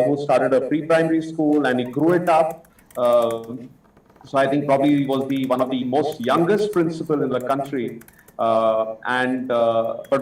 who started a pre-primary school and he grew it up. So I think probably he was the one of the most youngest principal in the country. But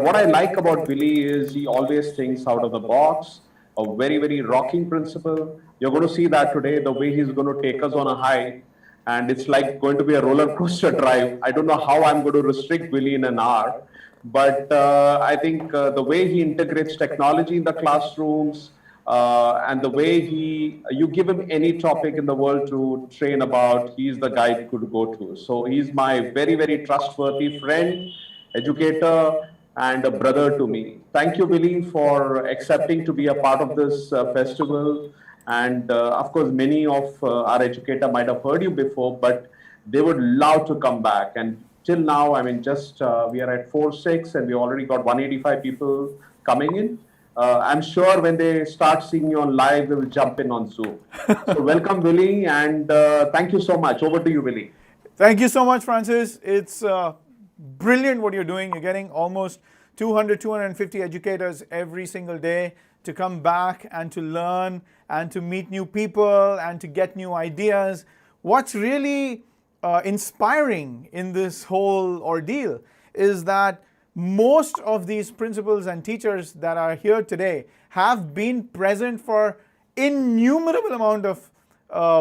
what I like about Billy is he always thinks out of the box. A very very rocking principal. You're going to see that today. The way he's going to take us on a high, and it's like going to be a roller coaster drive. I don't know how I'm going to restrict Billy in an hour, but I think the way he integrates technology in the classrooms, and the way you give him any topic in the world to train about, he's the guy to go to. So he's my very, very trustworthy friend, educator, and a brother to me. Thank you, Billy, for accepting to be a part of this festival. And of course, many of our educator might have heard you before, but they would love to come back. And till now, I mean, just we are at 4-6, and we already got 185 people coming in. I'm sure when they start seeing you on live, they will jump in on Zoom. So welcome, Willie, and thank you so much. Over to you, Willie. Thank you so much, Francis. It's brilliant what you're doing. You're getting almost 200, 250 educators every single day to come back and to learn and to meet new people and to get new ideas. What's really inspiring in this whole ordeal is that most of these principals and teachers that are here today have been present for innumerable amount of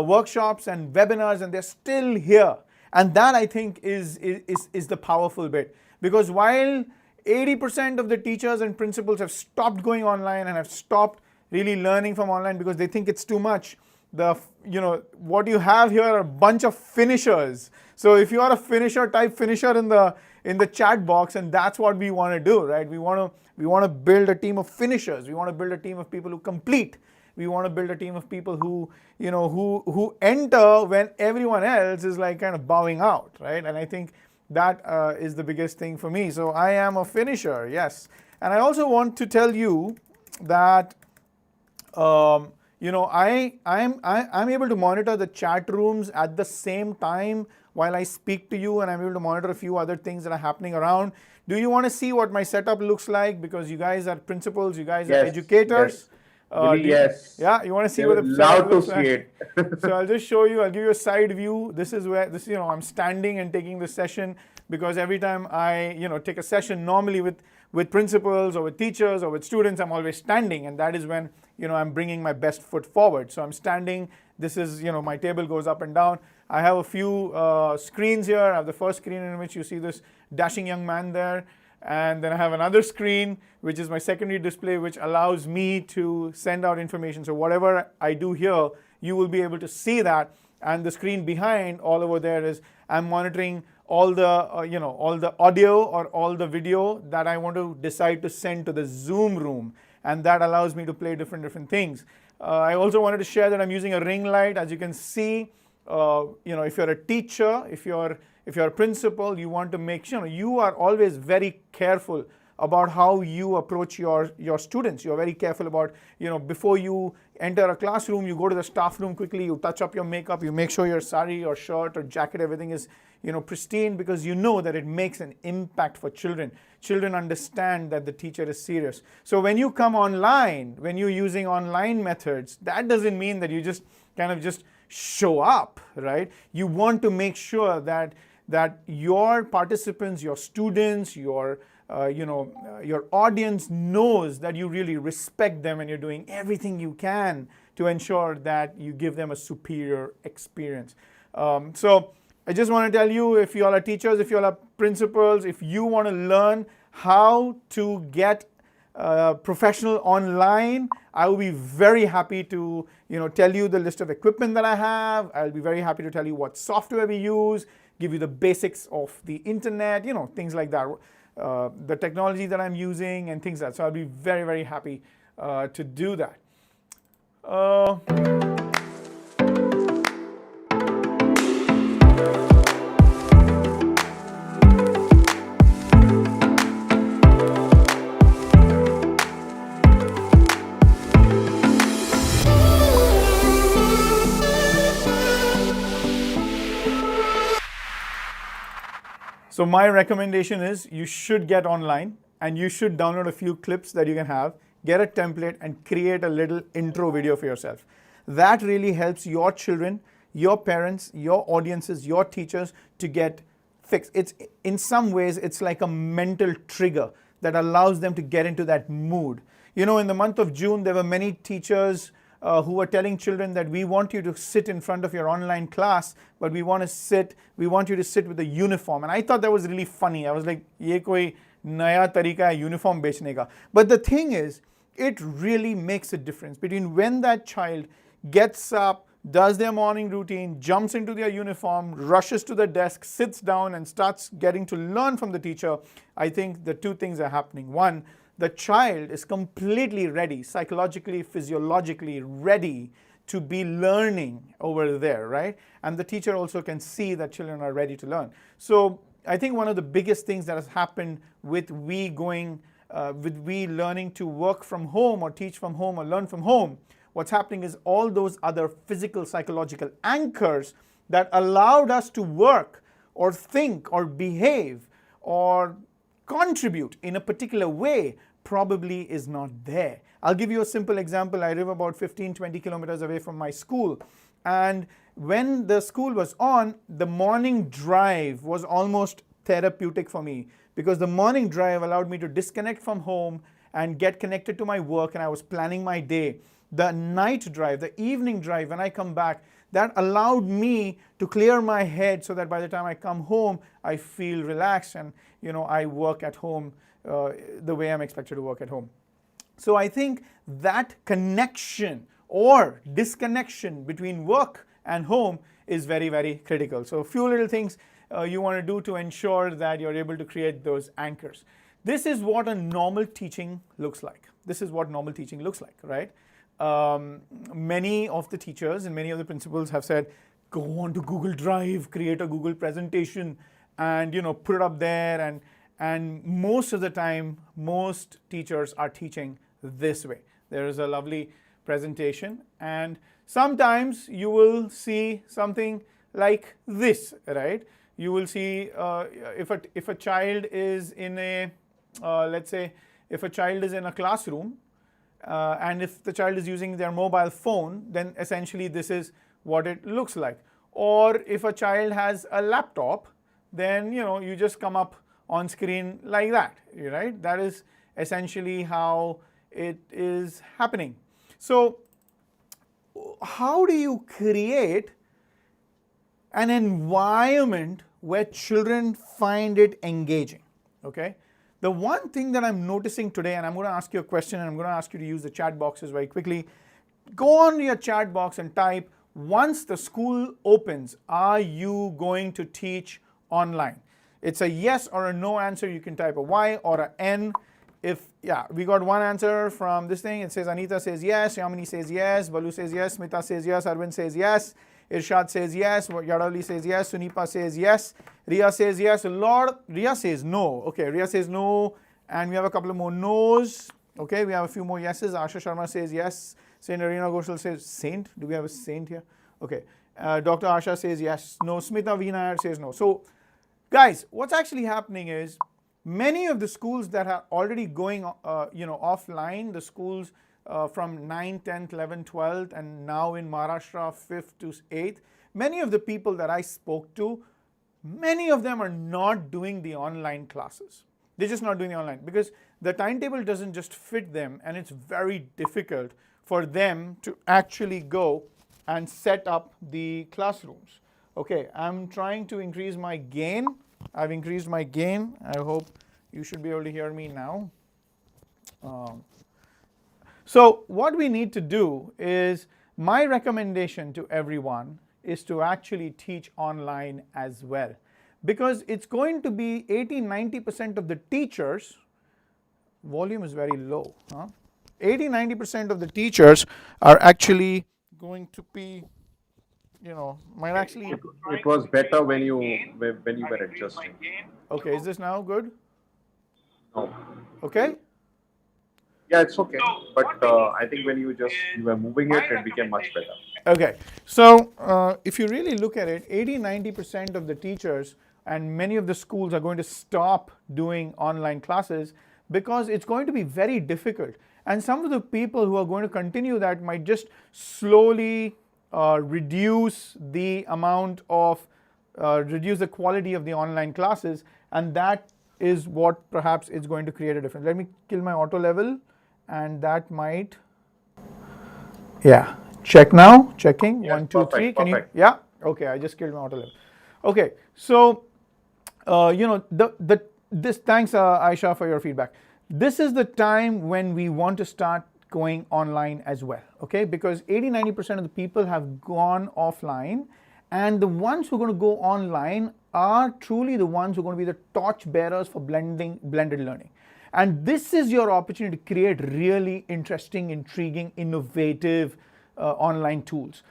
workshops and webinars, and they're still here. And that, I think, is the powerful bit. Because while 80% of the teachers and principals have stopped going online and have stopped really learning from online because they think it's too much, what you have here are a bunch of finishers. So if you are a finisher, type finisher in the chat box, and that's what we want to do, right? We want to build a team of finishers. We want to build a team of people who complete. We want to build a team of people who enter when everyone else is like kind of bowing out, right? And I think that is the biggest thing for me. So I am a finisher, yes. And I also want to tell you that I'm able to monitor the chat rooms at the same time while I speak to you, and I'm able to monitor a few other things that are happening around. Do you want to see what my setup looks like? Because you guys are principals, you guys are educators. Yes. Yeah, you want to see what the setup looks like? See it. So I'll just show you. I'll give you a side view. This is where I'm standing and taking the session, because every time I take a session normally with principals or with teachers or with students, I'm always standing, and that is when I'm bringing my best foot forward. So I'm standing. This is my table goes up and down. I have a few screens here. I have the first screen in which you see this dashing young man there. And then I have another screen, which is my secondary display, which allows me to send out information. So whatever I do here, you will be able to see that. And the screen behind all over there is I'm monitoring all the all the audio or all the video that I want to decide to send to the Zoom room, and that allows me to play different things. I also wanted to share that I'm using a ring light. As you can see, if you're a teacher, if you're a principal, you want to make sure you are always very careful about how you approach your students. You're very careful about, before you enter a classroom, you go to the staff room quickly, you touch up your makeup, you make sure your sari or shirt or jacket, everything is, pristine, because you know that it makes an impact for children. Children understand that the teacher is serious. So when you come online, when you're using online methods, that doesn't mean that you just kind of just show up, right? You want to make sure that your participants, your students, your audience knows that you really respect them and you're doing everything you can to ensure that you give them a superior experience. So I just want to tell you, if you all are teachers, if you all are principals, if you want to learn how to get professional online, I will be very happy to tell you the list of equipment that I have. I'll be very happy to tell you what software we use, give you the basics of the internet, things like that, the technology that I'm using and things like that. So I'll be very, very happy to do that. So my recommendation is you should get online and you should download a few clips that you can have. get a template, and create a little intro video for yourself. That really helps your children, your parents, your audiences, your teachers to get fixed. It's in some ways, it's like a mental trigger that allows them to get into that mood. You know, in the month of June, there were many teachers who were telling children that we want you to sit in front of your online class, but we want you to sit with a uniform. And I thought that was really funny. I was like, ye koi naya tarika hai uniform bechne ka. But the thing is, it really makes a difference between when that child gets up, does their morning routine, jumps into their uniform, rushes to the desk, sits down, and starts getting to learn from the teacher. I think the two things are happening. One, the child is completely ready, psychologically, physiologically ready to be learning over there, right? And the teacher also can see that children are ready to learn. So I think one of the biggest things that has happened with we learning to work from home or teach from home or learn from home, what's happening is all those other physical, psychological anchors that allowed us to work or think or behave or contribute in a particular way probably is not there. I'll give you a simple example. I live about 15-20 kilometers away from my school, and when the school was on, the morning drive was almost therapeutic for me, because the morning drive allowed me to disconnect from home and get connected to my work, and I was planning my day. The night drive, the evening drive, when I come back, that allowed me to clear my head so that by the time I come home, I feel relaxed and I work at home the way I'm expected to work at home. So I think that connection or disconnection between work and home is very, very critical. So a few little things you want to do to ensure that you're able to create those anchors. This is what a normal teaching looks like. This is what normal teaching looks like, right? Many of the teachers and many of the principals have said, go on to Google Drive, create a Google presentation, and put it up there. And most of the time, most teachers are teaching this way. There is a lovely presentation, and sometimes you will see something like this, right? You will see if a child is in a, let's say, if a child is in a classroom, and if the child is using their mobile phone, then essentially this is what it looks like. Or if a child has a laptop, then you just come up on screen like that, right? That is essentially how it is happening. So how do you create an environment where children find it engaging? Okay. The one thing that I'm noticing today, and I'm going to ask you a question, and I'm going to ask you to use the chat boxes very quickly. Go on your chat box and type, once the school opens, are you going to teach online? It's a yes or a no answer. You can type a Y or a N. We got one answer from this thing. It says Anita says yes, Yamini says yes, Balu says yes, Smita says yes, Arvind says yes, Irshad says yes, Yadavli says yes, Sunipa says yes, Ria says yes, Ria says no. Okay, Ria says no, and we have a couple of more no's. Okay, we have a few more yeses. Asha Sharma says yes. Saint Arina Ghoshal says saint. Do we have a saint here? Okay. Dr. Asha says yes. No. Smita Vinayar says no. So, guys, what's actually happening is many of the schools that are already going offline, the schools from 9th, 10th, 11th, 12th, and now in Maharashtra 5th to 8th, many of the people that I spoke to, many of them are not doing the online classes. They're just not doing the online because the timetable doesn't just fit them, and it's very difficult for them to actually go and set up the classrooms. Okay, I'm trying to increase my gain. I've increased my gain. I hope you should be able to hear me now. So what we need to do is, my recommendation to everyone is to actually teach online as well, because it's going to be 80-90% of the teachers, volume is very low, 80-90% of the teachers are actually going to be, might actually. It was better when you were adjusting. Okay, is this now good? No. Okay. Yeah, it's okay. But I think when you were moving it, it became much better. Okay. So if you really look at it, 80-90% of the teachers and many of the schools are going to stop doing online classes because it's going to be very difficult. And some of the people who are going to continue that might just slowly reduce the amount of, reduce the quality of the online classes, and that is what perhaps is going to create a difference. Let me kill my auto level, and that might, yeah, check now, checking, Yes, 1, 2, 3. perfect, Can you, perfect. yeah, okay, I just killed my auto level. Okay, so this, thanks Aisha for your feedback. This is the time when we want to start going online as well, okay? Because 80-90% of the people have gone offline, and the ones who are going to go online are truly the ones who are going to be the torch bearers for blended learning. And this is your opportunity to create really interesting, intriguing, innovative online tools.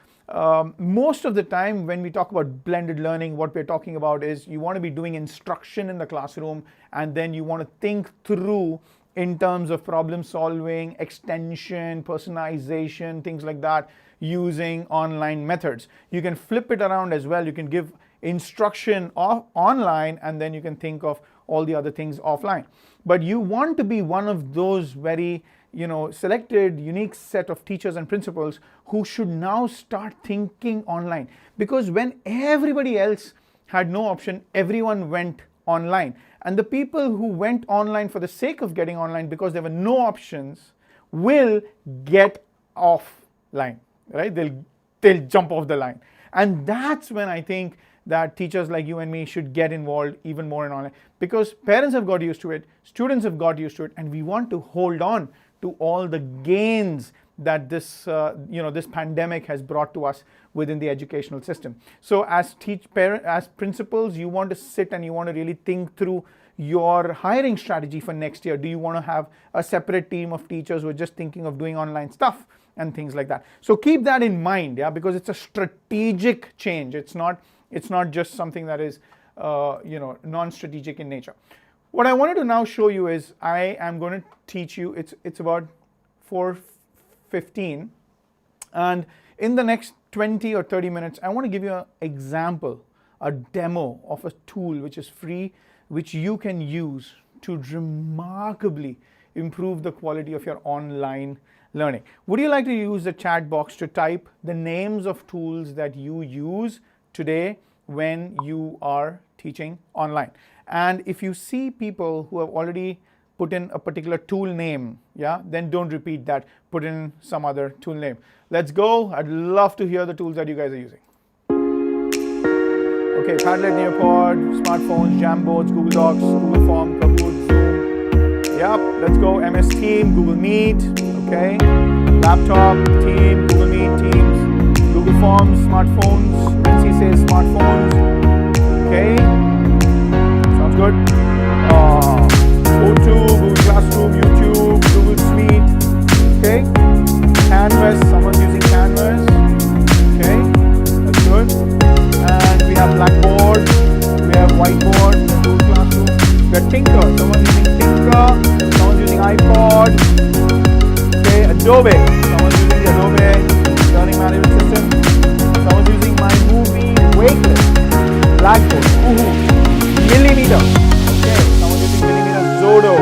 Most of the time when we talk about blended learning, what we're talking about is you want to be doing instruction in the classroom, and then you want to think through in terms of problem solving, extension, personalization, things like that, using online methods. You can flip it around as well. You can give instruction online, and then you can think of all the other things offline. But you want to be one of those very selected, unique set of teachers and principals who should now start thinking online. Because when everybody else had no option, everyone went online. And the people who went online for the sake of getting online because there were no options will get offline, right? They'll jump off the line. And that's when I think that teachers like you and me should get involved even more in online, because parents have got used to it, students have got used to it, and we want to hold on to all the gains that this this pandemic has brought to us within the educational system. So as principals, you want to sit and you want to really think through your hiring strategy for next year. Do you want to have a separate team of teachers who are just thinking of doing online stuff and things like that? So keep that in mind, yeah, because it's a strategic change. It's not just something that is non-strategic in nature. What I wanted to now show you is I am going to teach you, it's about 4:15, and in the next 20 or 30 minutes, I want to give you an example, a demo of a tool which is free, which you can use to remarkably improve the quality of your online learning. Would you like to use the chat box to type the names of tools that you use today when you are teaching online? And if you see people who have already put in a particular tool name, yeah, then don't repeat that. Put in some other tool name. Let's go. I'd love to hear the tools that you guys are using. Okay, Padlet, Nearpod, smartphones, Jamboards, Google Docs, Google Form, Kahoot, Zoom. Yep, let's go. MS Team, Google Meet, okay. Laptop, Team, Google Meet, Teams, Google Forms, smartphones. NC says smartphones. Okay, sounds good. O2, Google Classroom, YouTube, Google Suite. Okay, Canvas, someone's using Canvas. Okay, that's good. And we have Blackboard, we have Whiteboard, Google Classroom. We have Tinker, someone's using Tinker, someone's using iPod. Okay, Adobe, someone's using the Adobe Learning Management System. Someone's using My Movie, Wakeless, Blackboard, Millimeter. Okay, someone's using Millimeter, Zodo.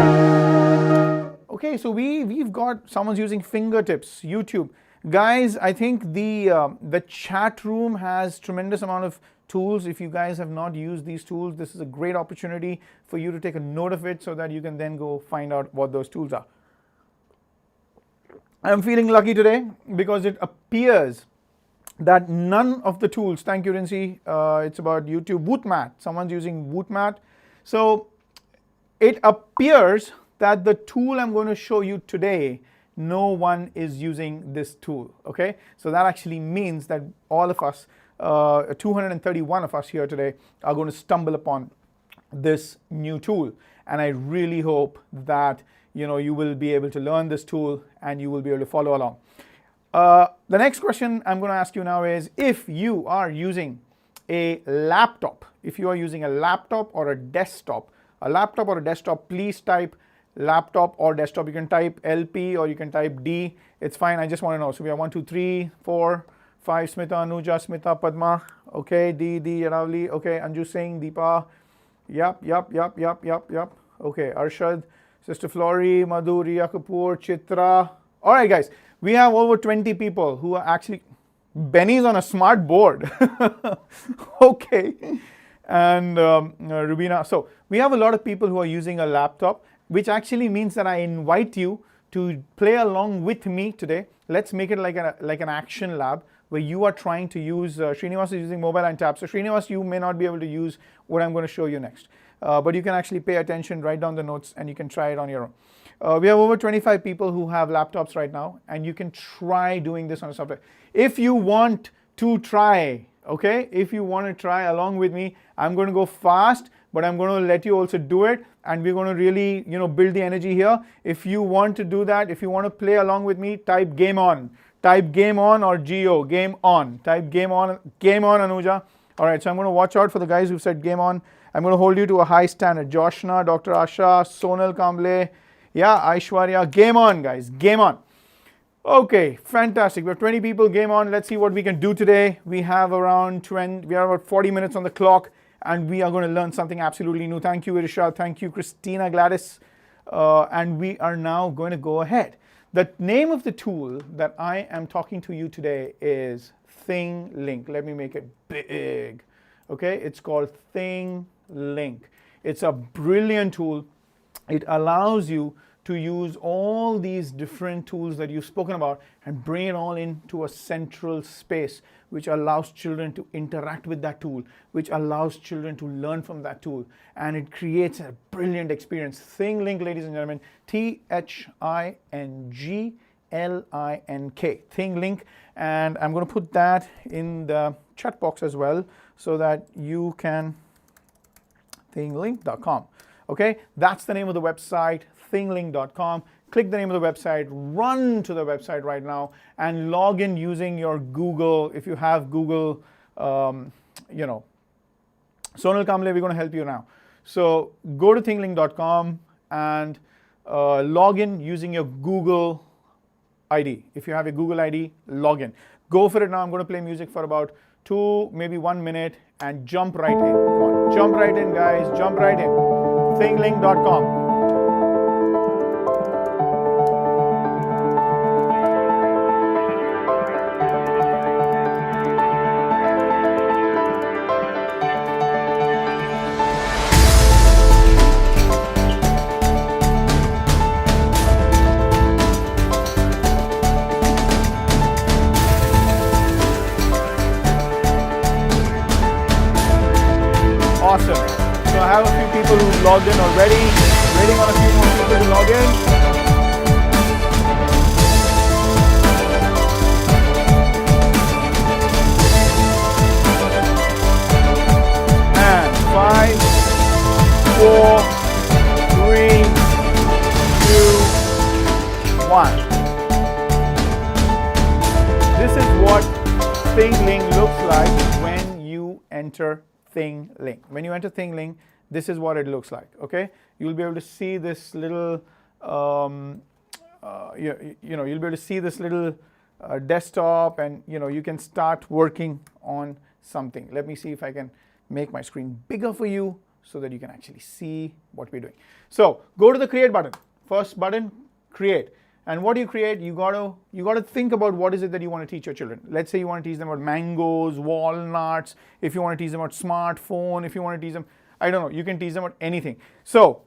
Okay, so we've got someone's using Fingertips, YouTube. Guys, I think the chat room has tremendous amount of tools. If you guys have not used these tools, this is a great opportunity for you to take a note of it so that you can then go find out what those tools are. I'm feeling lucky today because it appears that none of the tools, thank you Rincy, it's about YouTube, Wootmat, someone's using Wootmat. So it appears that the tool I'm going to show you today, no one is using this tool, okay? So that actually means that all of us, 231 of us here today, are going to stumble upon this new tool. And I really hope that you will be able to learn this tool and you will be able to follow along. The next question I'm going to ask you now is, if you are using a laptop, or a desktop, please type laptop or desktop. You can type LP or you can type D. It's fine. I just want to know. So we have 1, 2, 3, 4, 5. Smita, Anuja, Smita, Padma. Okay, D, Ravli. Okay, Anju Singh, Deepa. Yep. Okay, Arshad. Sister Flory, Madhu, Riya Kapoor, Chitra. All right, guys, we have over 20 people who are actually, Benny's on a smart board. Okay. And Rubina. So we have a lot of people who are using a laptop, which actually means that I invite you to play along with me today. Let's make it like an action lab where you are trying to use, Srinivas is using mobile and tab. So Srinivas, you may not be able to use what I'm going to show you next. But you can actually pay attention, write down the notes, and you can try it on your own. We have over 25 people who have laptops right now, and you can try doing this on a software. If you want to try, okay, if you want to try along with me, I'm going to go fast, but I'm going to let you also do it, and we're going to really, build the energy here. If you want to do that, if you want to play along with me, type game on. Type game on or GO, game on. Type game on, Anuja. All right, so I'm going to watch out for the guys who said game on. I'm going to hold you to a high standard. Joshna, Dr. Asha, Sonal Kamble, yeah, Aishwarya, game on, guys, game on. Okay, fantastic. We have 20 people, game on. Let's see what we can do today. We have around 20, we are about 40 minutes on the clock, and we are going to learn something absolutely new. Thank you, Irisha. Thank you, Christina Gladys. And we are now going to go ahead. The name of the tool that I am talking to you today is ThingLink. Let me make it big. Okay, it's called ThingLink. It's a brilliant tool. It allows you to use all these different tools that you've spoken about and bring it all into a central space, which allows children to interact with that tool, which allows children to learn from that tool, and it creates a brilliant experience. ThingLink, ladies and gentlemen, ThingLink, ThingLink, and I'm going to put that in the chat box as well so that you can, thinglink.com. Okay, that's the name of the website, thinglink.com. Click the name of the website, run to the website right now, and log in using your Google. If you have Google, Sonal Kamble, we're going to help you now. So go to thinglink.com and log in using your Google ID. If you have a Google ID, log in. Go for it now. I'm going to play music for about 2, maybe 1 minute, and jump right in. Come on. Jump right in, guys. Jump right in. Thinglink.com. Awesome. So I have a few people who logged in already. Waiting on a few more people to log in. And 5, 4, 3, 2, 1. This is what ThingLink looks like when you enter ThingLink. When you enter ThingLink, this is what it looks like. Okay, you'll be able to see this little, you'll be able to see this little desktop, and you can start working on something. Let me see if I can make my screen bigger for you so that you can actually see what we're doing. So go to the create button. First button, create. And what do you create? You gotta think about what is it that you want to teach your children. Let's say you want to teach them about mangoes, walnuts. If you want to teach them about smartphone, if you want to teach them, I don't know, you can teach them about anything. So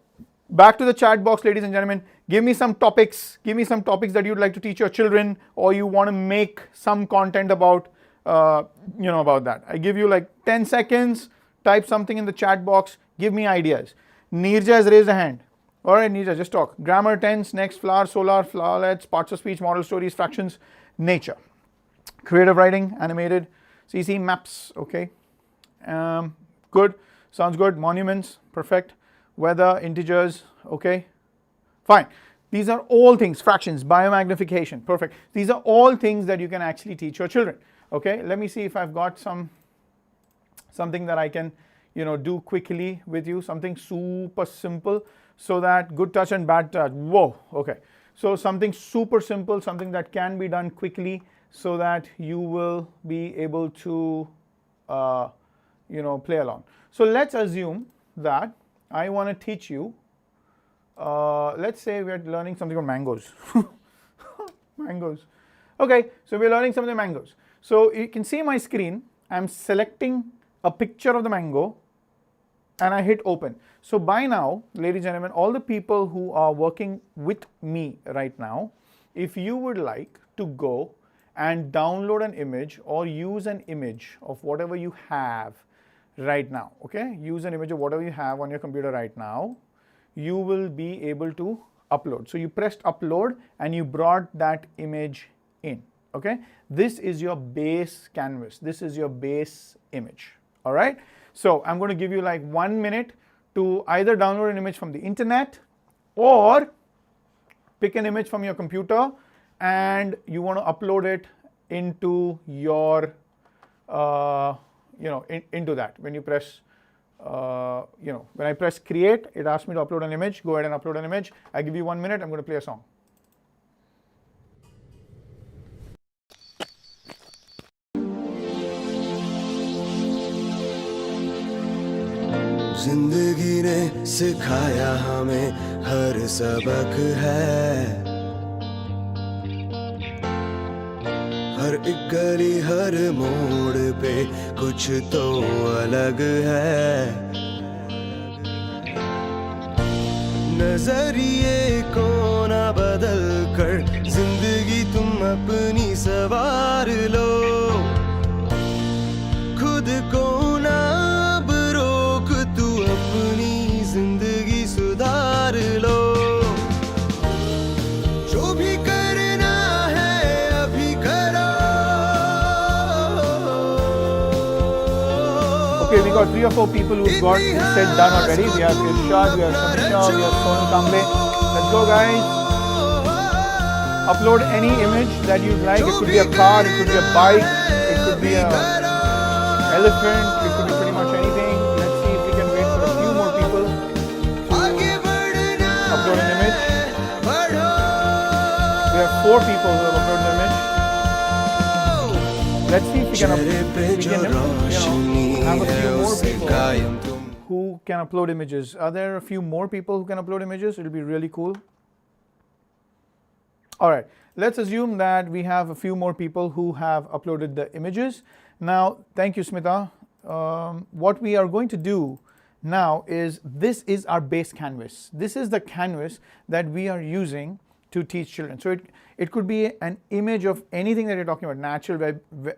back to the chat box, ladies and gentlemen. Give me some topics. Give me some topics that you'd like to teach your children, or you want to make some content about, about that. I give you like 10 seconds. Type something in the chat box. Give me ideas. Neerja has raised a hand. All right, Neerja, just talk. Grammar, tense, next, flower, solar, flowerlets, parts of speech, model stories, fractions, nature. Creative writing, animated, CC, maps, okay. Good, sounds good. Monuments, perfect. Weather, integers, okay. Fine. These are all things, fractions, biomagnification, perfect. These are all things that you can actually teach your children, okay. Let me see if I've got something that I can, do quickly with you, something super simple. So that good touch and bad touch, whoa, okay. So something super simple, something that can be done quickly so that you will be able to, play along. So let's assume that I want to teach you let's say we're learning something about mangoes. Mangoes. Okay, so we're learning something mangoes. So you can see my screen. I'm selecting a picture of the mango and I hit open. So by now, ladies and gentlemen, all the people who are working with me right now, if you would like to go and download an image or use an image of whatever you have right now, okay? Use an image of whatever you have on your computer right now, you will be able to upload. So you pressed upload and you brought that image in, okay? This is your base canvas. This is your base image, all right? So I'm going to give you like 1 minute to either download an image from the internet or pick an image from your computer and you want to upload it into your, into that. When you press, when I press create, it asks me to upload an image. Go ahead and upload an image. I give you 1 minute. I'm going to play a song. जिंदगी ने सिखाया हमें हर सबक है, हर एक गली हर मोड़ पे कुछ तो अलग है। नजरिए को ना बदल कर जिंदगी तुम अपनी सवार लो, खुद को ना अपनी जिंदगी सुधार लो, जो भी करना है अभी करो। Okay, we got 3 or 4 people who've got said done already. We have Irshad, we have Samisha, we have Sonal Kamble. Let's go, guys. Upload any image that you'd like. It could be a car, it could be a bike, it could be an elephant, it could be pretty much anything. Upload an image. We have 4 people who have uploaded an image. Let's see if we can have a few more people who can upload images. Are there a few more people who can upload images? It'll be really cool. All right, let's assume that we have a few more people who have uploaded the images. Now, thank you, Smita. What we are going to do now is, this is our base canvas. This is the canvas that we are using to teach children. So it could be an image of anything that you're talking about, natural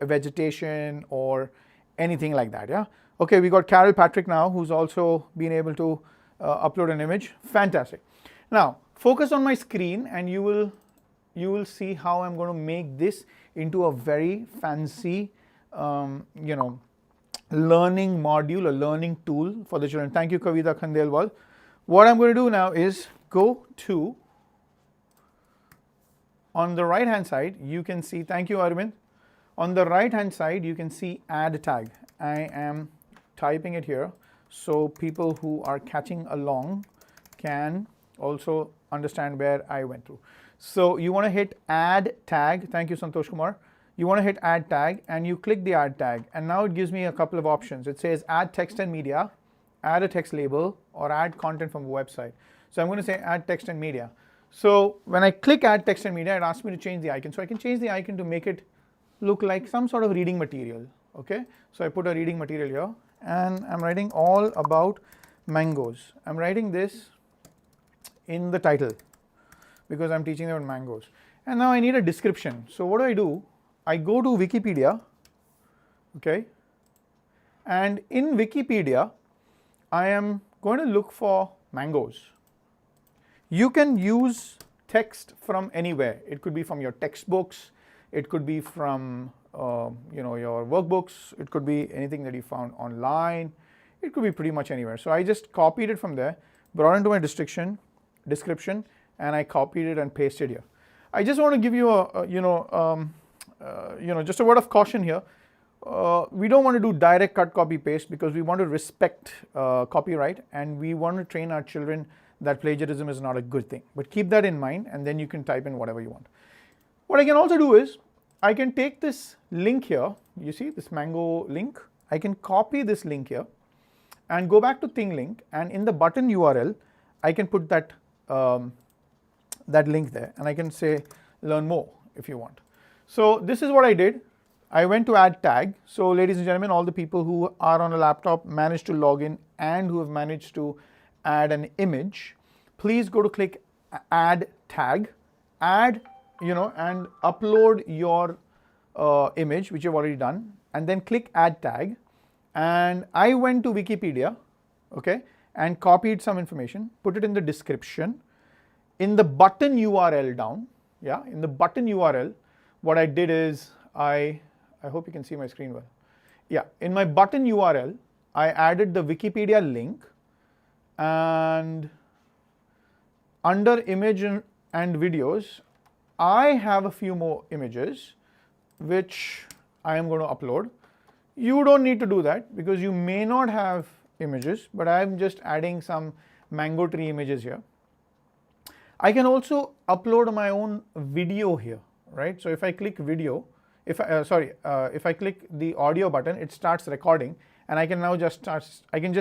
vegetation or anything like that, yeah? Okay, we got Carol Patrick now, who's also been able to upload an image. Fantastic. Now, focus on my screen and you will see how I'm going to make this into a very fancy, learning module, a learning tool for the children. Thank you, Kavita Khandelwal. What I'm going to do now is go to, on the right hand side, you can see, thank you, Arvind. On the right hand side, you can see add tag. I am typing it here so people who are catching along can also understand where I went through. So you want to hit add tag. Thank you, Santosh Kumar. You want to hit add tag and you click the add tag, and now it gives me a couple of options. It says add text and media, add a text label, or add content from a website. So I'm going to say add text and media. So when I click add text and media, it asks me to change the icon. So I can change the icon to make it look like some sort of reading material. Okay, so I put a reading material here and I'm writing all about mangoes. I'm writing this in the title because I'm teaching them about mangoes. And now I need a description. So what do? I go to Wikipedia, okay, and in Wikipedia, I am going to look for mangoes. You can use text from anywhere. It could be from your textbooks, it could be from your workbooks, it could be anything that you found online, it could be pretty much anywhere. So I just copied it from there, brought into my description, and I copied it and pasted here. I just want to give you just a word of caution here. We don't want to do direct cut, copy, paste because we want to respect copyright and we want to train our children that plagiarism is not a good thing. But keep that in mind and then you can type in whatever you want. What I can also do is, I can take this link here, you see this mango link, I can copy this link here and go back to thing link, and in the button URL, I can put that that link there, and I can say learn more if you want. So this is what I did. I went to add tag. So ladies and gentlemen, all the people who are on a laptop managed to log in and who have managed to add an image, please go to click add tag, add, and upload your image, which you've already done, and then click add tag. And I went to Wikipedia, okay, and copied some information, put it in the description. In the button URL down, in the button URL, what I did is I hope you can see my screen well. In my button URL, I added the Wikipedia link, and under image and videos, I have a few more images which I am going to upload. You don't need to do that because you may not have images, but I'm just adding some mango tree images here. I can also upload my own video here, right? So if I click video, if I click the audio button, it starts recording, and I can now just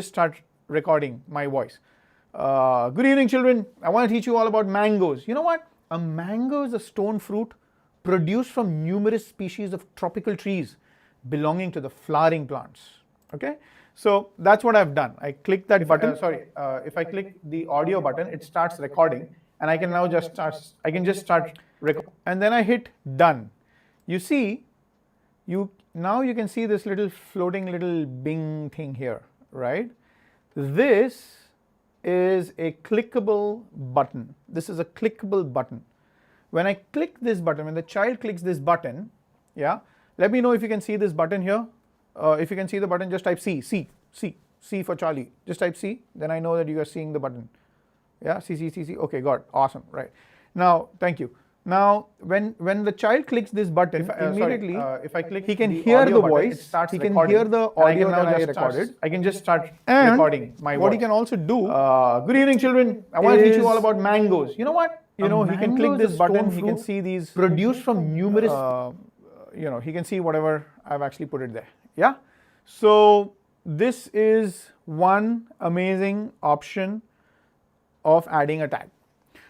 start recording my voice. Good evening, children. I want to teach you all about mangoes. You know what? A mango is a stone fruit produced from numerous species of tropical trees belonging to the flowering plants. Okay, so that's what I've done. I click that button. If I click the audio button, it starts recording, and I can now just start recording, and then I hit done. You see, now you can see this little floating little bing thing here, right? This is a clickable button. This is a clickable button. When I click this button, when the child clicks this button, let me know if you can see this button here. If you can see the button, just type C for Charlie. Just type C, then I know that you are seeing the button. C. Okay, got it. Awesome, right. Now, thank you. Now, when the child clicks this button, immediately, if I click, he can hear the voice, he can hear the audio that I recorded. I can just start recording my voice. What he can also do, good evening, children. I want to teach you all about mangoes. You know what? He can click this button, he can see these produced from numerous, he can see whatever I've actually put it there. So this is one amazing option of adding a tag.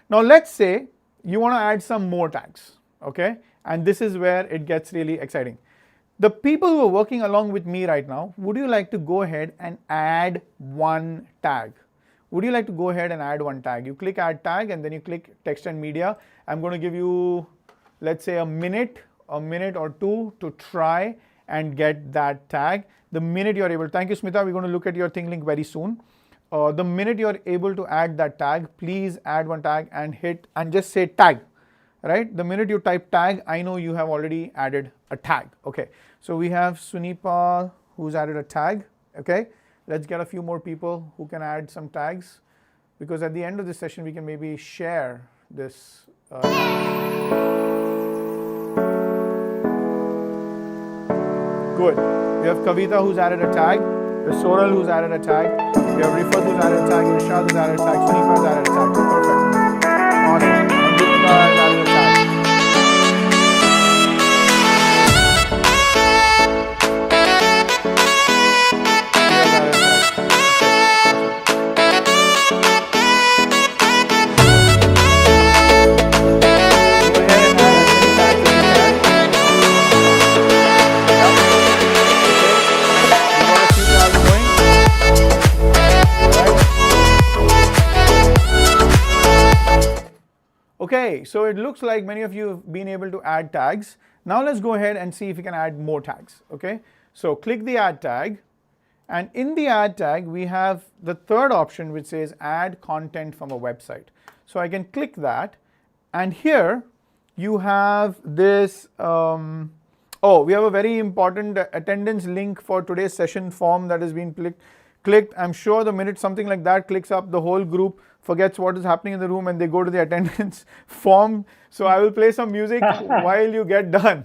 Now let's say you want to add some more tags, okay? And this is where it gets really exciting. The people who are working along with me right now, would you like to go ahead and add one tag? Would you like to go ahead and add one tag? You click add tag, and then you click text and media. I'm going to give you, let's say, a minute or two to try and get that tag. The minute you're able, thank you, Smita, we're going to look at your thing link very soon. The minute you're able to add that tag, please add one tag and hit and just say tag, right? The minute you type tag, I know you have already added a tag. Okay, so we have Sunipa who's added a tag. Okay, let's get a few more people who can add some tags, because at the end of this session we can maybe share this. Good. We have Kavita who's added a tag. There's Soral who's added a tag. We have Rifat who's added a tag. Rishad who's added a tag. Sunipa has added a tag. Perfect. Awesome. Amrita has added a tag. Okay, so it looks like many of you have been able to add tags. Now let's go ahead and see if you can add more tags. Okay, so click the add tag, and in the add tag we have the third option which says add content from a website. So I can click that, and here you have this, we have a very important attendance link for today's session form that has been clicked. I'm sure the minute something like that clicks up, the whole group forgets what is happening in the room and they go to the attendance form. So I will play some music while you get done.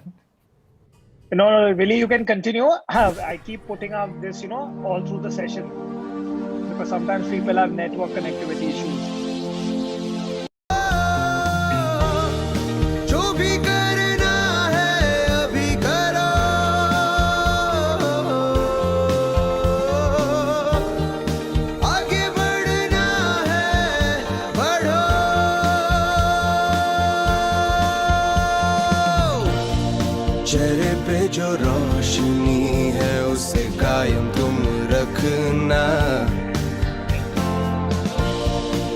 No, really, you can continue. I keep putting up this, all through the session, because sometimes people have network connectivity issues. आगे बढ़ना है, बढ़ो। जो रोशनी है उसे कायम तुम रखना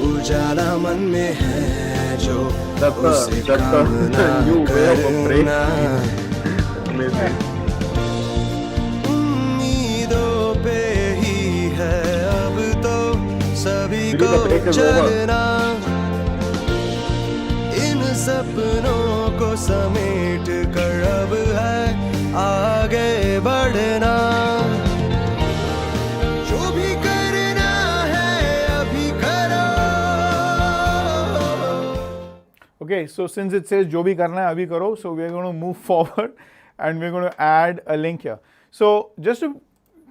उजाला मन में है जो उसे काम ना करना उम्मीदों पे ही है अब तो सभी को चलना इन सपनों को समेट कर अब है आगे बढ़ना जो भी करना है अभी करो Okay, so since it says जो भी करना है अभी करो, so we're going to move forward and we're going to add a link here. So just to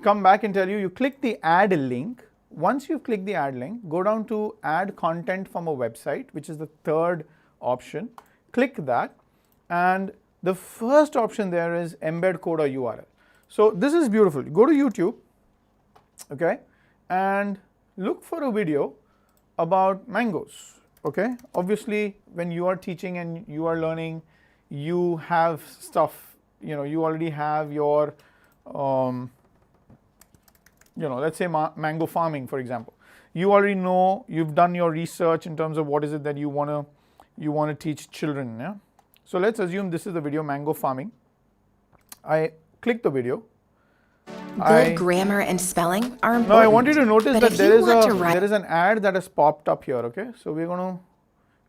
come back and tell you, you click the add link. Once you click the add link, go down to add content from a website, which is the third option. Click that, and the first option there is embed code or URL. So this is beautiful. Go to YouTube, okay, and look for a video about mangoes. Okay, obviously when you are teaching and you are learning, you have stuff, you know, you already have your you know, let's say mango farming, for example. You already know, you've done your research in terms of what is it that you want to teach children. Yeah? So let's assume this is the video mango farming. I click the video. Good grammar and spelling are important. Now I want you to notice but that if there you is want to write- there is an ad that has popped up here. Okay, so we're going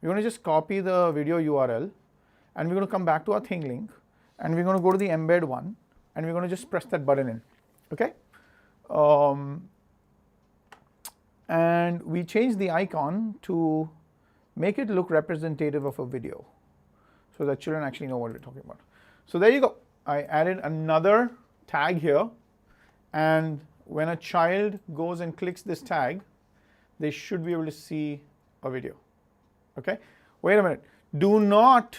to just copy the video URL, and we're going to come back to our thing link, and we're going to go to the embed one, and we're going to just press that button in. Okay, and we change the icon to make it look representative of a video, so that children actually know what we're talking about. So there you go. I added another tag here, and when a child goes and clicks this tag, they should be able to see a video. Okay, wait a minute. Do not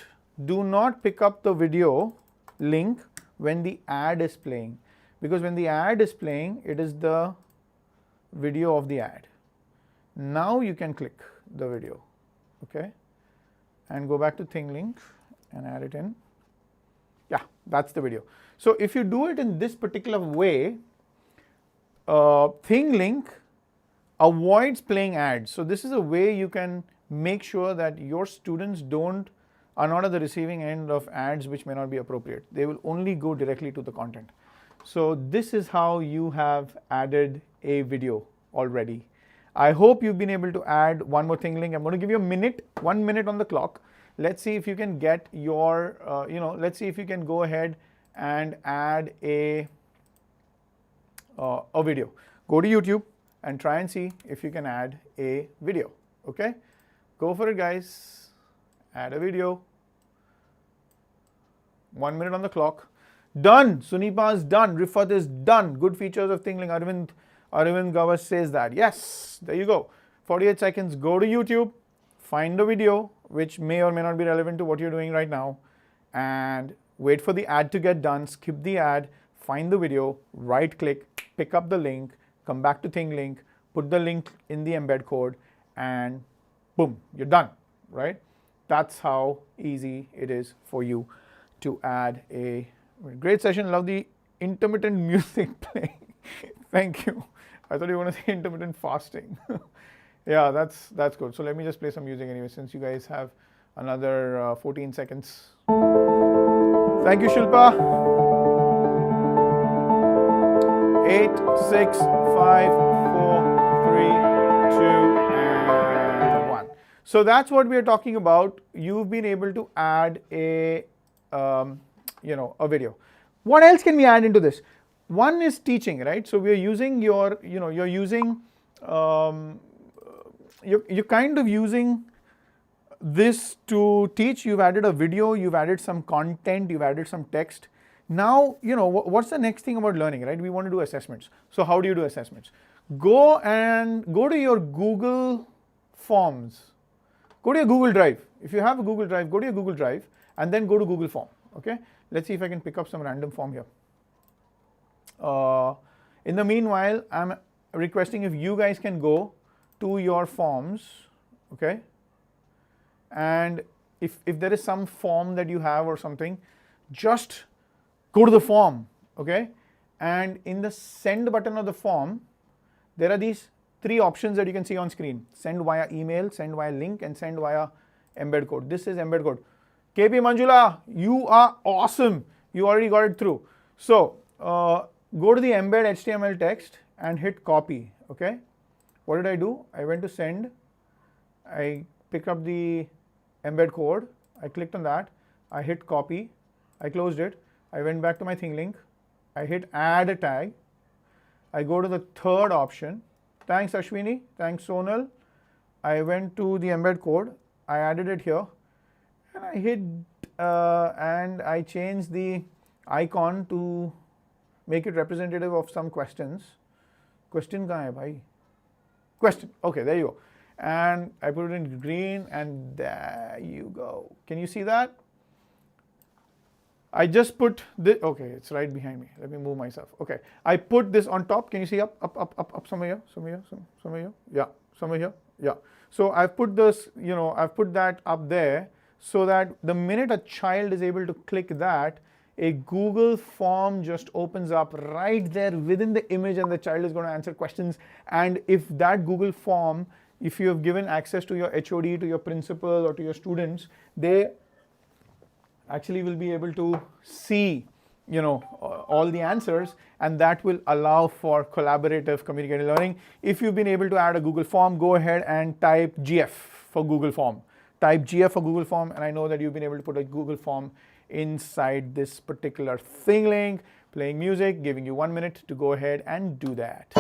pick up the video link when the ad is playing, because when the ad is playing, it is the video of the ad. Now you can click the video, okay, and go back to thing link and add it in. Yeah, that's the video. So if you do it in this particular way, thing link avoids playing ads. So this is a way you can make sure that your students are not at the receiving end of ads which may not be appropriate. They will only go directly to the content. So this is how you have added a video already. I hope you've been able to add one more thing link. I'm going to give you 1 minute on the clock. Let's see if you can get your, let's see if you can go ahead and add a video. Go to YouTube and try and see if you can add a video. Okay, go for it, guys. Add a video. 1 minute on the clock. Done. Sunipa is done. Rifat is done. Good features of Thingling. Arvind Gavas says that. Yes, there you go. 48 seconds. Go to YouTube. Find a video which may or may not be relevant to what you're doing right now, and wait for the ad to get done. Skip the ad. Find the video. Right click. Pick up the link. Come back to Thing Link. Put the link in the embed code, and boom, you're done. Right? That's how easy it is for you to add a great session. Love the intermittent music playing. Thank you. I thought you were going to say intermittent fasting. Yeah, that's good. So let me just play some music anyway, since you guys have another 14 seconds. Thank you, Shilpa. 8, 6, 5, 4, 3, 2, and 1. So that's what we are talking about. You've been able to add a video. What else can we add into this? One is teaching, right? So we are using you're kind of using this to teach. You've added a video, you've added some content, you've added some text. Now, what's the next thing about learning, right? We want to do assessments. So how do you do assessments? Go to your Google Forms. Go to your Google Drive. If you have a Google Drive, go to your Google Drive and then go to Google Form. Okay. Let's see if I can pick up some random form here. In the meanwhile, I'm requesting if you guys can go to your forms, okay? And if there is some form that you have or something, just go to the form, okay? And in the send button of the form, there are these 3 options that you can see on screen: send via email, send via link, and send via embed code. This is embed code. KP Manjula, you are awesome. You already got it through. So go to the embed HTML text and hit copy, okay? What did I do? I went to send, I picked up the embed code, I clicked on that, I hit copy, I closed it, I went back to my thing link, I hit add a tag, I go to the 3rd option. Thanks Ashwini, thanks Sonal. I went to the embed code, I added it here, and I hit and I changed the icon to make it representative of some questions. Question kahan hai bhai? Question, okay, there you go. And I put it in green, and there you go. Can you see that? I just put this, okay, it's right behind me. Let me move myself. Okay, I put this on top. Can you see up, somewhere here, somewhere here? Yeah, somewhere here. Yeah. So I've put this, I've put that up there so that the minute a child is able to click that, a Google form just opens up right there within the image, and the child is going to answer questions. And if that Google form, if you have given access to your HOD, to your principal, or to your students, they actually will be able to see all the answers, and that will allow for collaborative communicated learning. If you've been able to add a Google form, go ahead and type GF for Google form. Type GF for Google form, and I know that you've been able to put a Google form inside this particular thing link. Playing music, giving you 1 minute to go ahead and do that.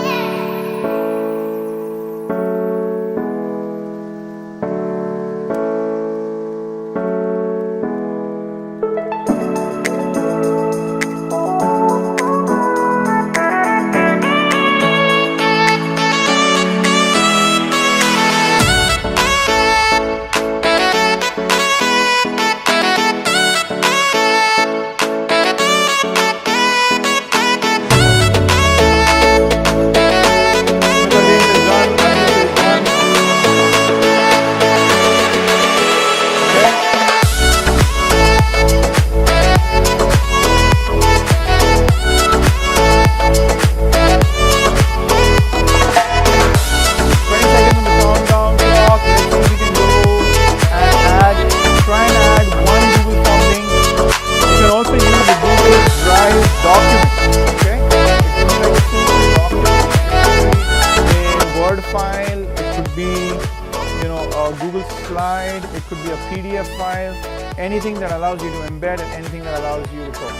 Anything that allows you to embed, and anything that allows you to code.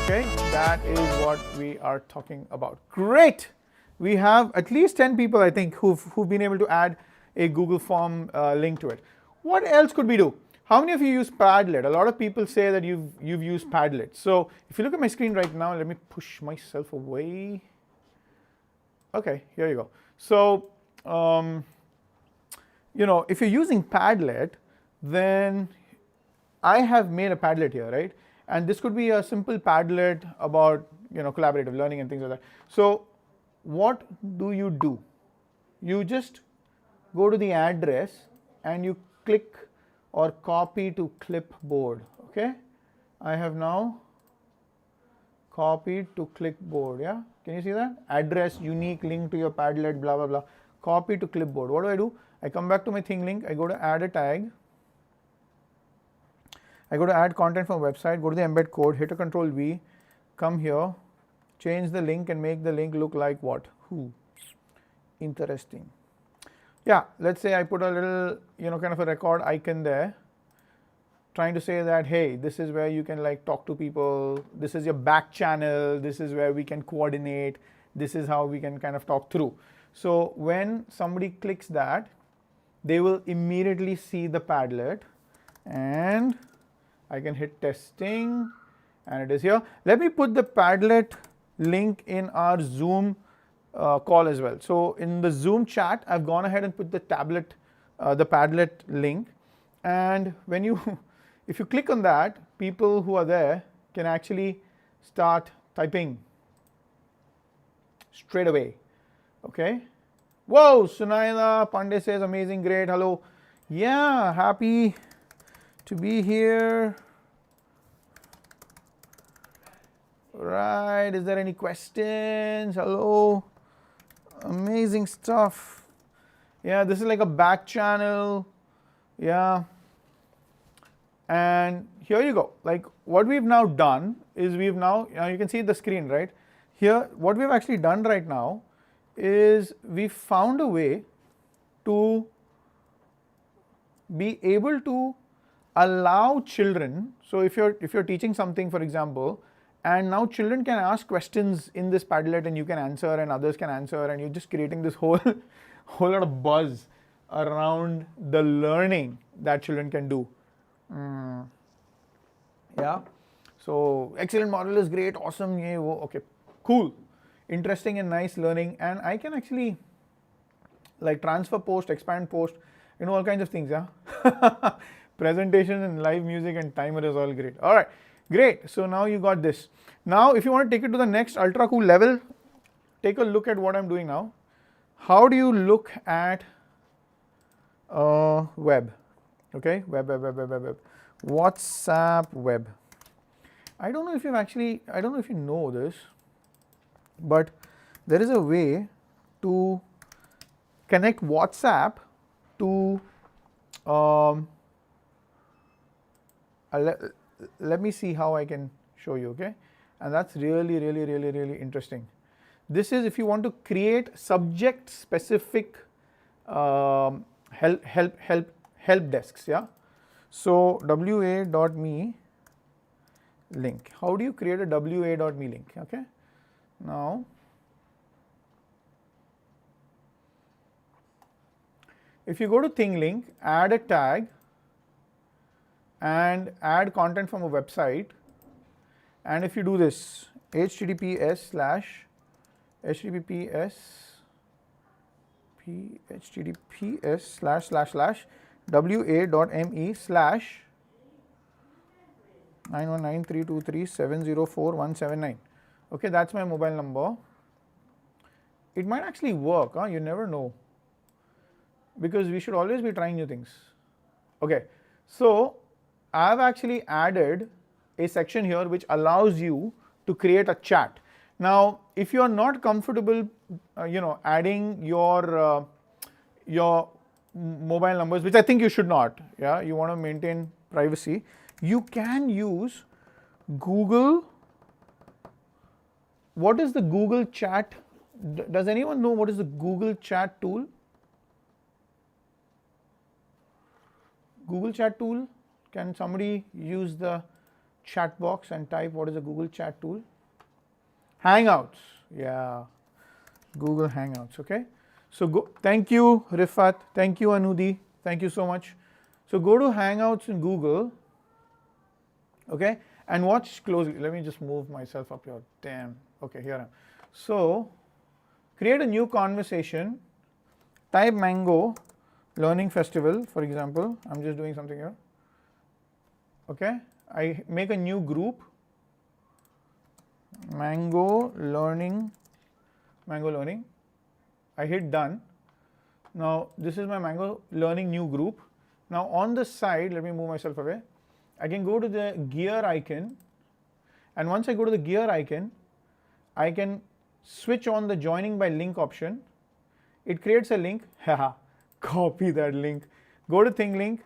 Okay, that is what we are talking about. Great. We have at least 10 people, I think, who've been able to add a Google form link to it. What else could we do? How many of you use Padlet? A lot of people say that you've used Padlet. So if you look at my screen right now, let me push myself away. Okay, here you go. So if you're using Padlet, then I have made a Padlet here, right? And this could be a simple Padlet about collaborative learning and things like that. So what do? You just go to the address and you click or copy to clipboard. Okay, I have now copied to clipboard. Yeah, can you see that? Address, unique link to your Padlet, blah blah blah. Copy to clipboard. What do? I come back to my thing link. I go to add a tag. I go to add content from website, go to the embed code, hit a Control V, come here, change the link and make the link look like what? Who? Interesting. Yeah, let's say I put a little, kind of a record icon there, trying to say that, hey, this is where you can talk to people, this is your back channel, this is where we can coordinate, this is how we can kind of talk through. So when somebody clicks that, they will immediately see the Padlet, and I can hit testing, and it is here. Let me put the Padlet link in our Zoom call as well. So in the Zoom chat, I've gone ahead and put the Padlet link, and when if you click on that, people who are there can actually start typing straight away. Okay. Whoa, Sunaila Pandya says amazing, great, hello. Yeah, happy to be here. Right, is there any questions? Hello, amazing stuff. Yeah, this is like a back channel. Yeah, and here you go. Like what we've now done is we've now, you can see the screen, right? Here, what we've actually done right now is we found a way to be able to allow children. So if you're teaching something, for example, and now children can ask questions in this Padlet and you can answer and others can answer, and you're just creating this whole whole lot of buzz around the learning that children can do. Yeah, so excellent model is great, awesome, yeah, okay, cool, interesting and nice learning, and I can actually like transfer post, expand post, all kinds of things. Yeah. Presentation and live music and timer is all great. All right, great. So now you got this. Now if you want to take it to the next ultra cool level, take a look at what I'm doing now. How do you look at web? Okay, web. WhatsApp web. I don't know if you know this, but there is a way to connect WhatsApp to let me see how I can show you, okay? And that's really interesting. This is if you want to create subject specific help desks, yeah? So wa.me link. How do you create a wa.me link? Okay, now if you go to thing link, add a tag and add content from a website, and if you do this https wa.me/919323704,179. okay, that's my mobile number. It might actually work, huh? You never know, because we should always be trying new things. Okay, so I've actually added a section here which allows you to create a chat. Now, if you are not comfortable, adding your mobile numbers, which I think you should not, yeah, you want to maintain privacy, you can use Google. What is the Google chat? Does anyone know what is the Google chat tool? Google chat tool. Can somebody use the chat box and type what is a Google chat tool? Hangouts. Yeah, Google Hangouts. Okay, so go. Thank you, Rifat. Thank you, Anudi. Thank you so much. So go to Hangouts in Google. Okay, and watch closely. Let me just move myself up here. Damn. Okay, here I am. So create a new conversation. Type Mango Learning Festival, for example. I'm just doing something here. Okay, I make a new group, Mango Learning. I hit done. Now this is my Mango Learning new group. Now on the side, let me move myself away. I can go to the gear icon, and once I go to the gear icon, I can switch on the joining by link option. It creates a link. Haha, copy that link. Go to thing link,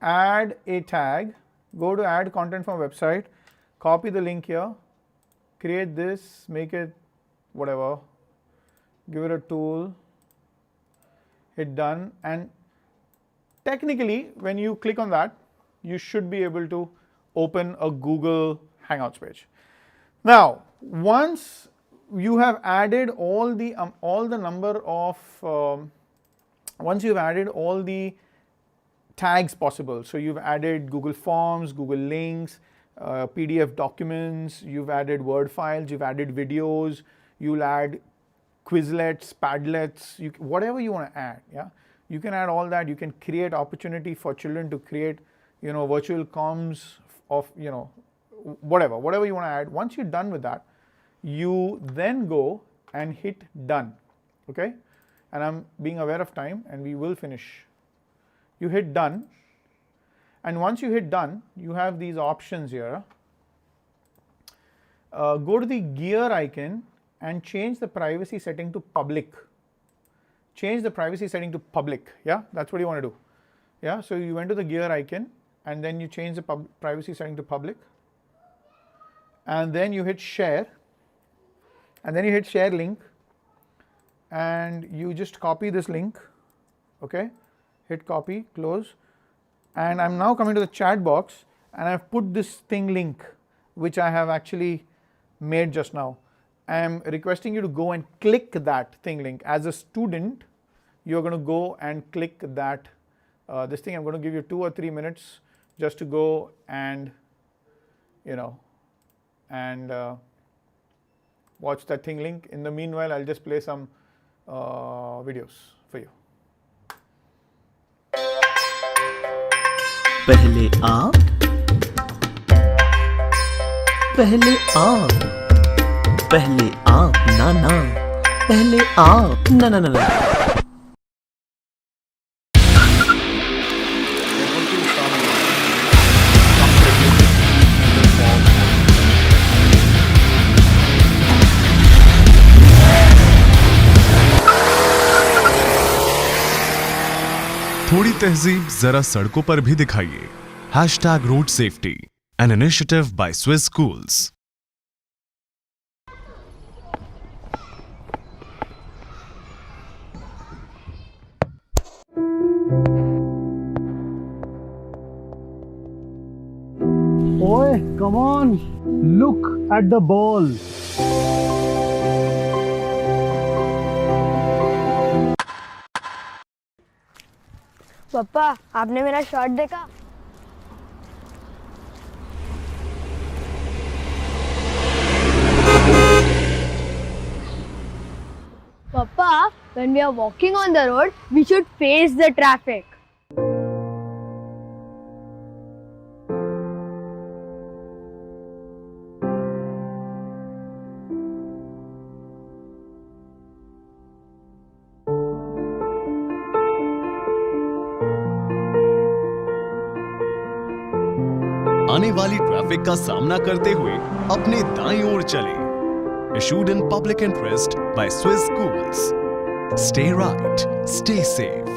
add a tag. Go to add content from website, copy the link here, create this, make it whatever, give it a tool, hit done, and technically when you click on that, you should be able to open a Google Hangouts page. Now, once you have added all the number of once you've added all the tags possible. So you've added Google Forms, Google Links, PDF documents, you've added Word files, you've added videos, you'll add Quizlets, Padlets, whatever you want to add. Yeah, you can add all that. You can create opportunity for children to create, virtual comms of, whatever you want to add. Once you're done with that, you then go and hit done. Okay, and I'm being aware of time, and we will finish. You hit done, and once you hit done, you have these options here. go to the gear icon and change the privacy setting to public. Change the privacy setting to public. Yeah, that's what you want to do. Yeah, so you went to the gear icon and then you change the privacy setting to public. And then you hit share. And then you hit share link. And you just copy this link. Okay, hit copy, close. And I'm now coming to the chat box and I've put this thing link which I have actually made just now. I'm requesting you to go and click that thing link. As a student, you're going to go and click that this thing. I'm going to give you 2 or 3 minutes just to go and watch that thing link. In the meanwhile, I'll just play some videos for you. पहले आप ना पहले आप ना थोड़ी तहजीब जरा सड़कों पर भी दिखाइए। #Road safety, an initiative by Swiss schools. Boy, come on, look at the ball. पापा, आपने मेरा शॉट देखा? Papa, when we are walking on the road, we should face the traffic. आने वाली ट्रैफिक का सामना करते हुए अपने दाईं ओर चलें। Issued in public interest by Swiss Schools. Stay right, stay safe.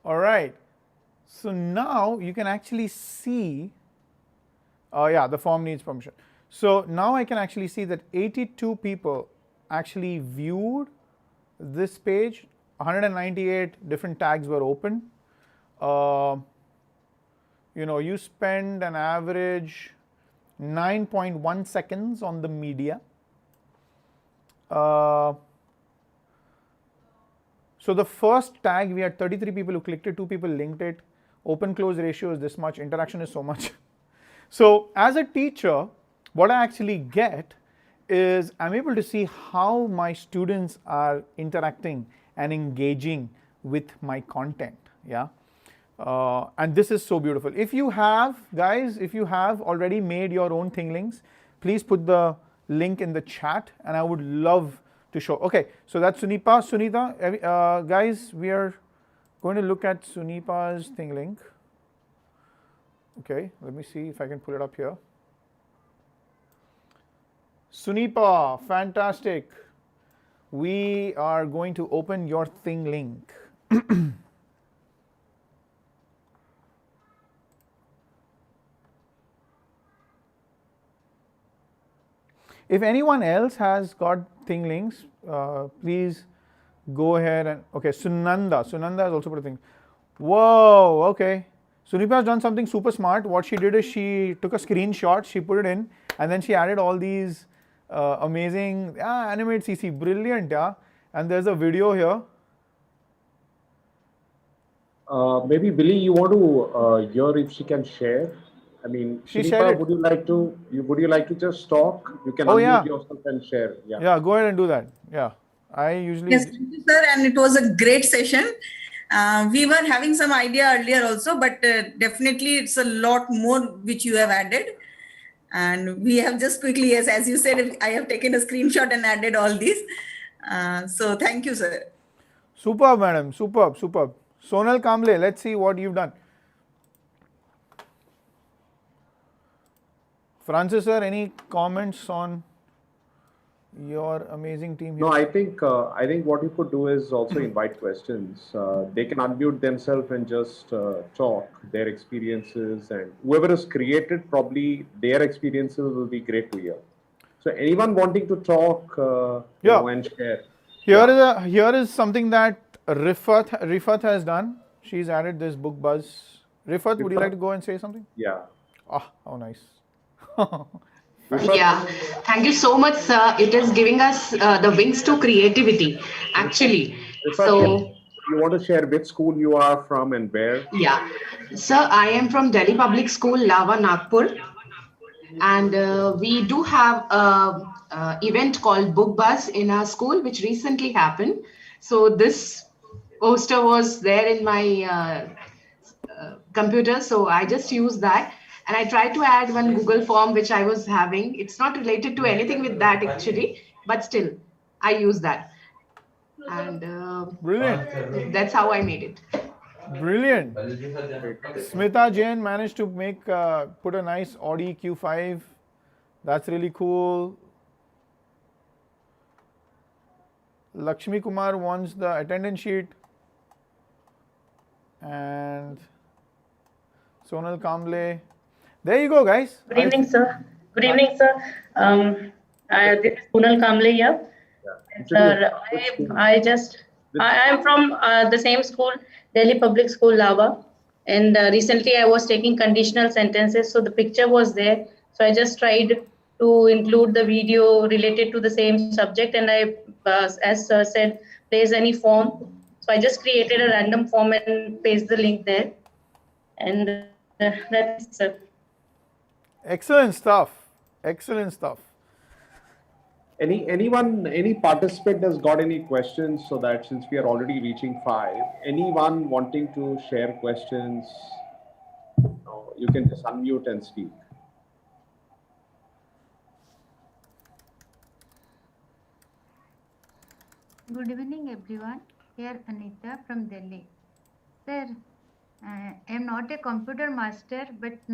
All right. So now you can actually see. Yeah, the form needs permission. So now I can actually see that 82 people actually viewed this page. 198 different tags were open. You spend an average 9.1 seconds on the media. So the first tag, we had 33 people who clicked it, 2 people linked it. Open close ratio is this much, interaction is so much. So as a teacher, what I actually get is I'm able to see how my students are interacting and engaging with my content. Yeah. And this is so beautiful. If you have, guys, if you have already made your own thinglings, please put the link in the chat and I would love to show. Okay, so that's Sunita. Guys, we are going to look at Sunipa's thingling. Okay, let me see if I can pull it up here. Sunipa, fantastic. We are going to open your thing link. If anyone else has got thing links, please go ahead and, okay, Sunanda has also put a thing. Whoa, okay. Sunipa has done something super smart. What she did is she took a screenshot, she put it in, and then she added all these amazing, animate CC, brilliant, yeah. And there's a video here. Maybe Billy, you want to hear if she can share? I mean, Sunipa, would you like to just talk? You can unmute yourself and share. Yeah. Yeah, go ahead and do that. Yeah. I usually. Yes, thank you, sir. And it was a great session. We were having some idea earlier also, but definitely it's a lot more which you have added. And we have just quickly, yes, as you said, I have taken a screenshot and added all these. So thank you, sir. Superb, madam. Superb, superb. Sonal Kamble, let's see what you've done. Francis sir, any comments on your amazing team here? No, I think what you could do is also invite questions. They can unmute themselves and just talk their experiences, and whoever is created, probably their experiences will be great to hear. So anyone wanting to talk, Yeah. and share. Here is something that Rifat has done. She's added this book buzz. Rifat, would you like to go and say something? Yeah. Ah, how nice. Yeah, thank you so much, sir. It is giving us the wings to creativity, actually. Rifat, So, you want to share which school you are from and where? yeah. Sir, I am from Delhi Public School, Lava, Nagpur. And we do have a event called Book Buzz in our school, which recently happened. So this poster was there in my computer, so I just used that. And I tried to add one Google form which I was having. It's not related to anything with that actually, but still, I use that. And Brilliant. that's how I made it. Brilliant. Smita Jain managed to make put a nice Audi Q5. That's really cool. Lakshmi Kumar wants the attendance sheet. And Sonal Kamble. There you go, guys. Good evening, sir. Good evening, sir. This is Poonal Kamble here. Sir, I am from the same school, Delhi Public School, Lava. And recently I was taking conditional sentences, so the picture was there. So I just tried to include the video related to the same subject, and I, as sir said, place any form. So I just created a random form and paste the link there. And that's it, sir. Excellent stuff. Excellent stuff. Any participant has got any questions, so that since we are already reaching 5, anyone wanting to share questions, you can just unmute and speak. Good evening, everyone. Here Anita from Delhi. Sir, I am not a computer master, but now